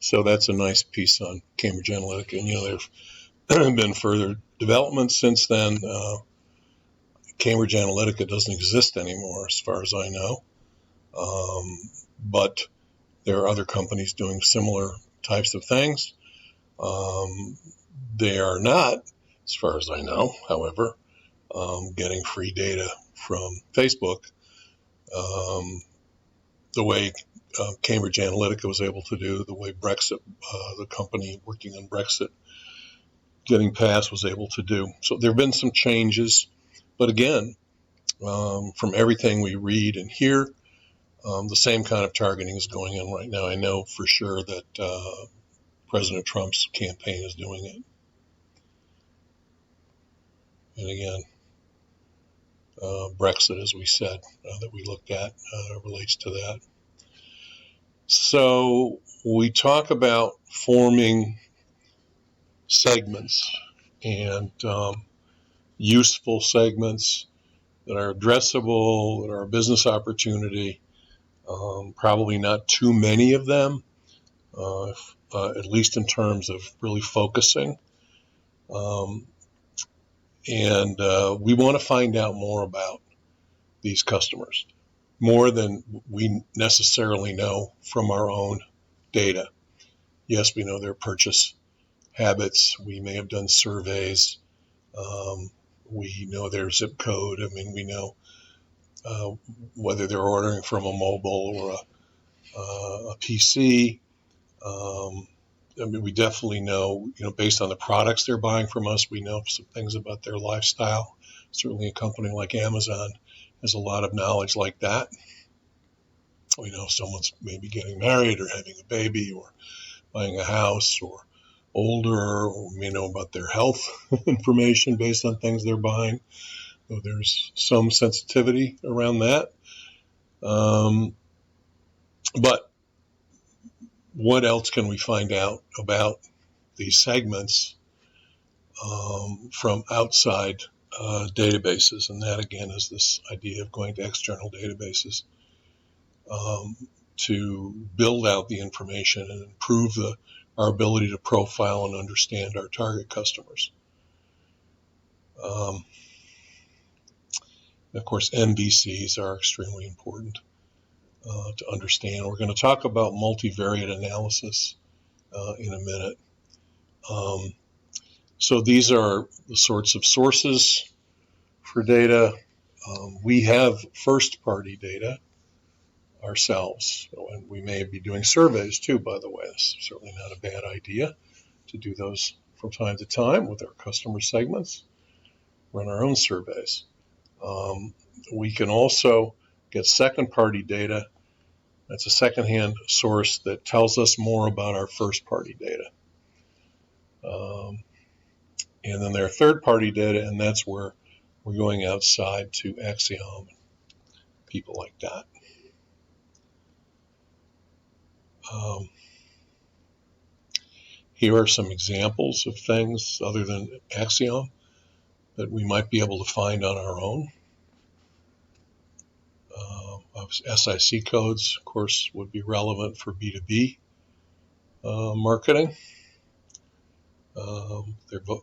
So that's a nice piece on Cambridge Analytica. And, there've been further developments since then. Cambridge Analytica doesn't exist anymore, as far as I know. But there are other companies doing similar types of things. They are not, as far as I know, however, getting free data from Facebook the way Cambridge Analytica was able to do, the way Brexit, the company working on Brexit getting passed, was able to do. So there have been some changes, but again, from everything we read and hear, the same kind of targeting is going on right now. I know for sure that President Trump's campaign is doing it. And again, Brexit, as we said, that we looked at, relates to that. So we talk about forming segments and useful segments that are addressable, that are a business opportunity. Probably not too many of them, at least in terms of really focusing. And we want to find out more about these customers, more than we necessarily know from our own data. Yes, we know their purchase habits. We may have done surveys. We know their zip code. I mean, we know whether they're ordering from a mobile or a PC. I mean, we definitely know, based on the products they're buying from us, we know some things about their lifestyle. Certainly a company like Amazon has a lot of knowledge like that. We know if someone's maybe getting married or having a baby or buying a house or older, or we may know about their health information based on things they're buying. So there's some sensitivity around that. But what else can we find out about these segments from outside databases? And that, again, is this idea of going to external databases to build out the information and improve our ability to profile and understand our target customers. Of course, MVCs are extremely important to understand. We're going to talk about multivariate analysis in a minute. So these are the sorts of sources for data. We have first-party data ourselves, and we may be doing surveys too, by the way. It's certainly not a bad idea to do those from time to time with our customer segments, run our own surveys. We can also get second-party data. That's a second-hand source that tells us more about our first-party data. And then there are third-party data, and that's where we're going outside to Axiom, people like that. Here are some examples of things other than Axiom that we might be able to find on our own. SIC codes, of course, would be relevant for B2B marketing.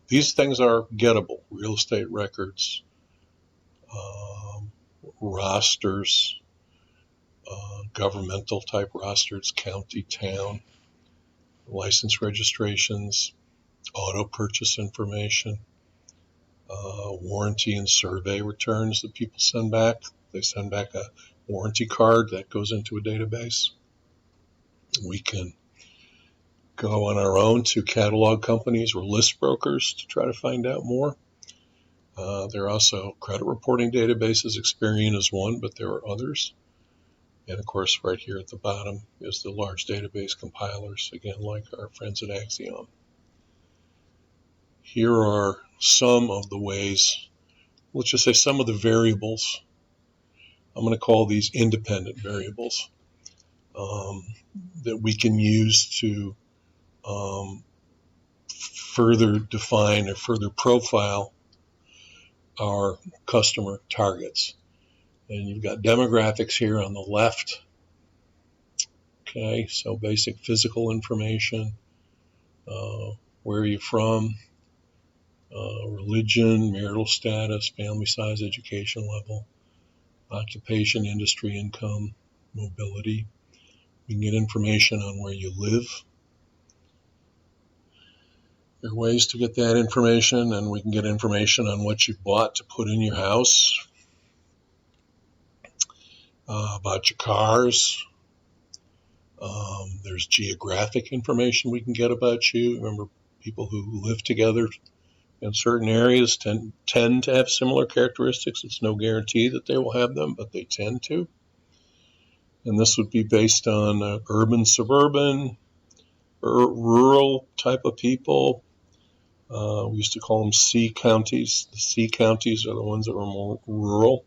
These things are gettable: real estate records, rosters, governmental type rosters, county, town, license registrations, auto purchase information, warranty and survey returns that people send back. They send back a warranty card that goes into a database. We can go on our own to catalog companies or list brokers to try to find out more. There are also credit reporting databases. Experian is one, but there are others. And of course, right here at the bottom is the large database compilers, again, like our friends at Axiom. Here are some of the ways, let's just say some of the variables. I'm going to call these independent variables that we can use to further define or further profile our customer targets. And you've got demographics here on the left, Okay, so basic physical information, where are you from, religion, marital status, family size, education level, occupation, industry, income, mobility. We can get information on where you live. There are ways to get that information, and we can get information on what you bought to put in your house, about your cars. There's geographic information we can get about you. Remember, people who live together in certain areas tend to have similar characteristics. It's no guarantee that they will have them, but they tend to. And this would be based on urban, suburban, rural type of people. We used to call them C counties. The C counties are the ones that were more rural.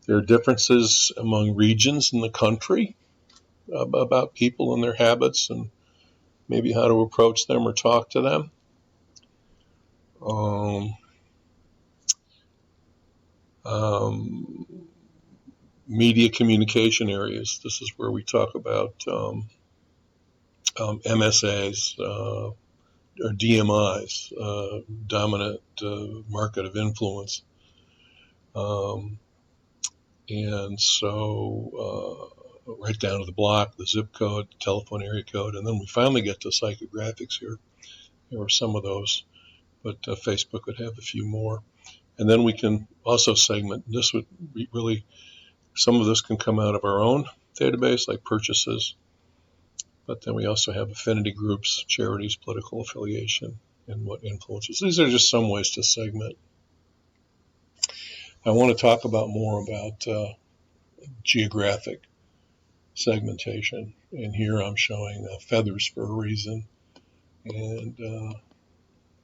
There are differences among regions in the country about people and their habits and maybe how to approach them or talk to them. Media communication areas. This is where we talk about MSAs or DMIs, dominant market of influence. And so right down to the block, the zip code, telephone area code, and then we finally get to psychographics here. There are some of those, but Facebook would have a few more. And then we can also segment. This would be really, some of this can come out of our own database, like purchases, but then we also have affinity groups, charities, political affiliation, and what influences. These are just some ways to segment. I want to talk more about geographic segmentation, and here I'm showing feathers for a reason, and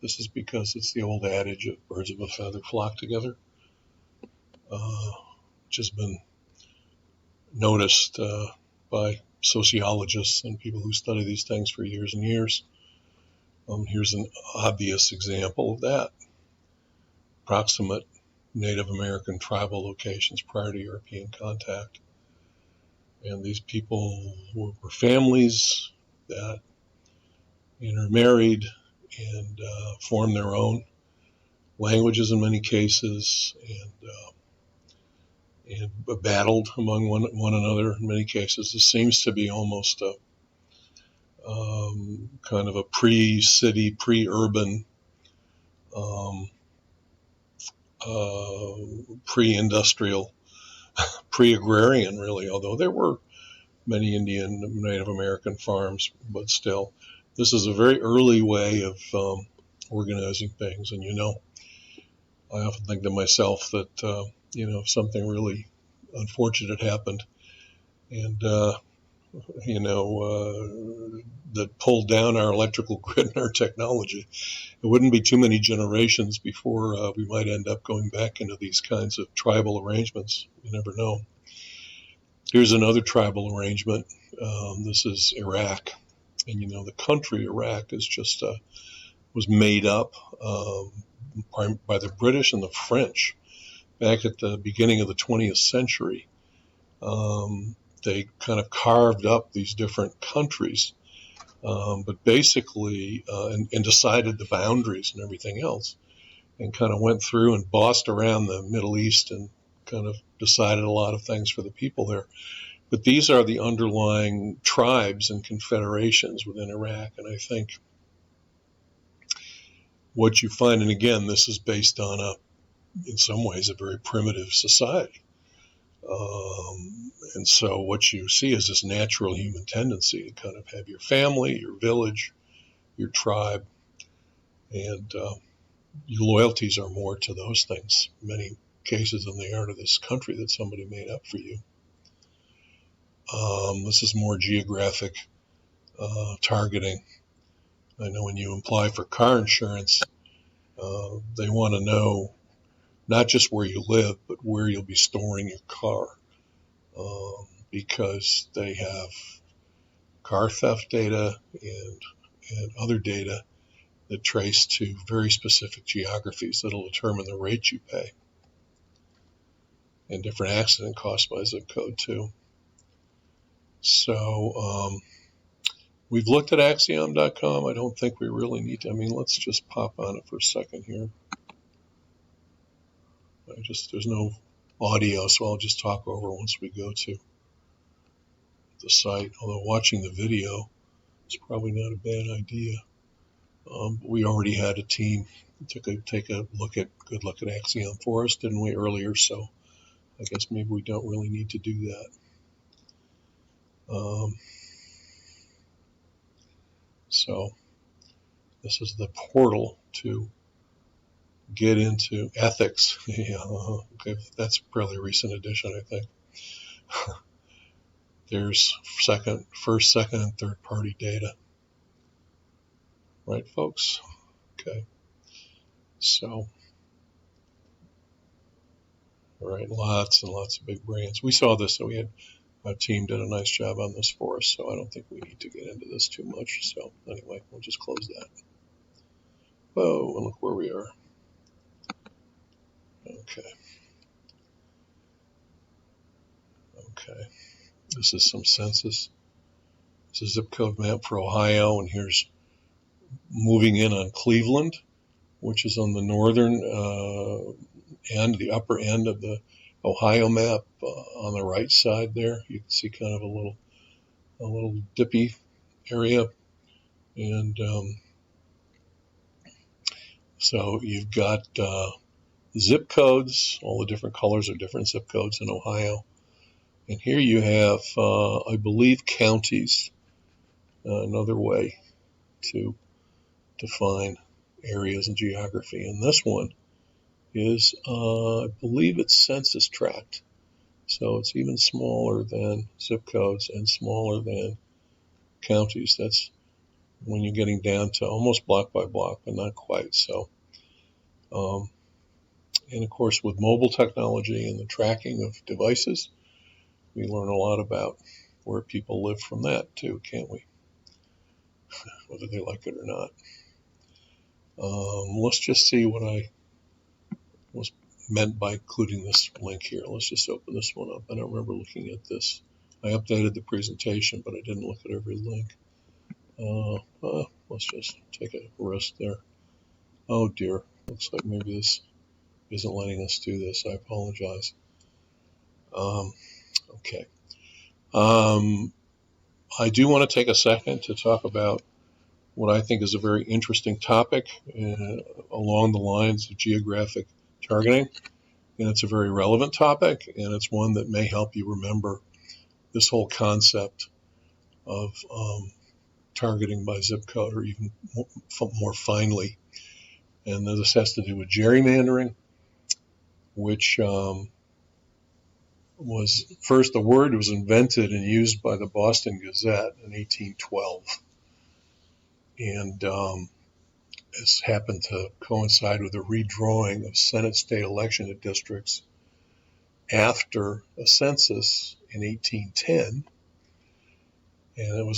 this is because it's the old adage of birds of a feather flock together, which has been noticed by sociologists and people who study these things for years and years. Here's an obvious example of that. Proximate Native American tribal locations prior to European contact. And these people were families that intermarried and formed their own languages in many cases, and battled among one another in many cases. This seems to be almost a kind of a pre-city, pre-urban, pre-industrial, pre-agrarian, really, although there were many Indian Native American farms, but still, this is a very early way of organizing things. And I often think to myself that if something really unfortunate happened, and that pulled down our electrical grid and our technology, it wouldn't be too many generations before we might end up going back into these kinds of tribal arrangements. You never know. Here's another tribal arrangement. This is Iraq, and the country Iraq is just was made up by the British and the French back at the beginning of the 20th century. They kind of carved up these different countries, but basically, and decided the boundaries and everything else, and kind of went through and bossed around the Middle East and kind of decided a lot of things for the people there. But these are the underlying tribes and confederations within Iraq, and I think what you find, and again, this is based on in some ways, a very primitive society. And so what you see is this natural human tendency to kind of have your family, your village, your tribe, and your loyalties are more to those things in many cases than they are to this country that somebody made up for you. This is more geographic targeting. I know when you apply for car insurance, they want to know not just where you live, but where you'll be storing your car, because they have car theft data and other data that trace to very specific geographies that will determine the rate you pay, and different accident costs by zip code too. So we've looked at Axiom.com. I don't think we really need to. I mean, let's just pop on it for a second here. There's no audio, so I'll just talk over once we go to the site. Although watching the video is probably not a bad idea. We already had a team take a good look at Axiom for us, didn't we, earlier? So I guess maybe we don't really need to do that. So this is the portal to get into ethics. Yeah, okay, that's a fairly recent addition, I think. There's first, second, and third party data. Right, folks? Okay. So, all right, lots and lots of big brands. We saw this, so our team did a nice job on this for us, so I don't think we need to get into this too much. So anyway, we'll just close that. Whoa, and look where we are. Okay. This is some census. It's a zip code map for Ohio, and here's moving in on Cleveland, which is on the northern end, the upper end of the Ohio map on the right side there. You can see kind of a little dippy area, and so you've got zip codes. All the different colors are different zip codes in Ohio, and here you have, I believe, counties. Another way to define areas and geography, and this one is, I believe it's census tract. So it's even smaller than zip codes and smaller than counties. That's when you're getting down to almost block by block, but not quite. So, and of course, with mobile technology and the tracking of devices, we learn a lot about where people live from that too, can't we? Whether they like it or not. Let's just see what I was meant by including this link here. Let's just open this one up. I don't remember looking at this. I updated the presentation, but I didn't look at every link. Let's just take a risk there. Oh dear, looks like maybe this isn't letting us do this. I apologize. Okay. I do want to take a second to talk about what I think is a very interesting topic along the lines of geographic targeting. And it's a very relevant topic, and it's one that may help you remember this whole concept of targeting by zip code, or even more finely. And this has to do with gerrymandering, which was first, the word was invented and used by the Boston Gazette in 1812. And this happened to coincide with a redrawing of Senate state election districts after a census in 1810. And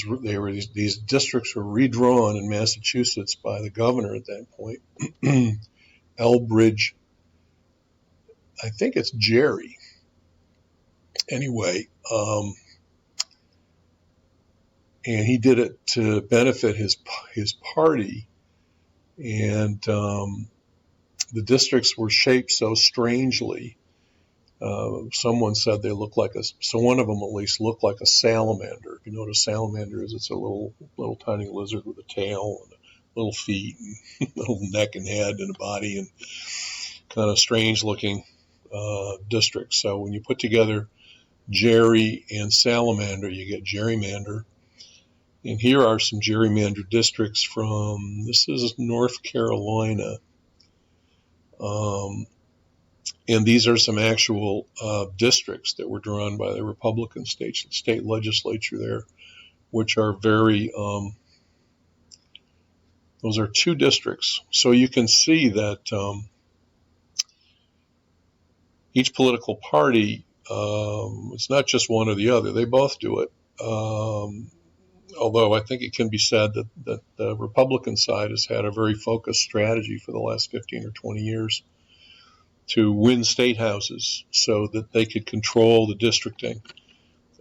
these districts were redrawn in Massachusetts by the governor at that point, Elbridge, I think it's Gerry. Anyway, and he did it to benefit his party, and the districts were shaped so strangely. Someone said they look like so one of them at least looked like a salamander. If you know what a salamander is, it's a little tiny lizard with a tail and little feet and little neck and head and a body, and kind of strange looking districts. So when you put together Gerry and salamander, you get gerrymander. And here are some gerrymander districts from, this is North Carolina. And these are some actual districts that were drawn by the Republican state legislature there, which are very, those are two districts. So you can see that each political party, it's not just one or the other. They both do it. Although I think it can be said that the Republican side has had a very focused strategy for the last 15 or 20 years to win state houses so that they could control the districting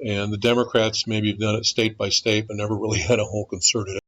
And the Democrats maybe have done it state by state, but never really had a whole concerted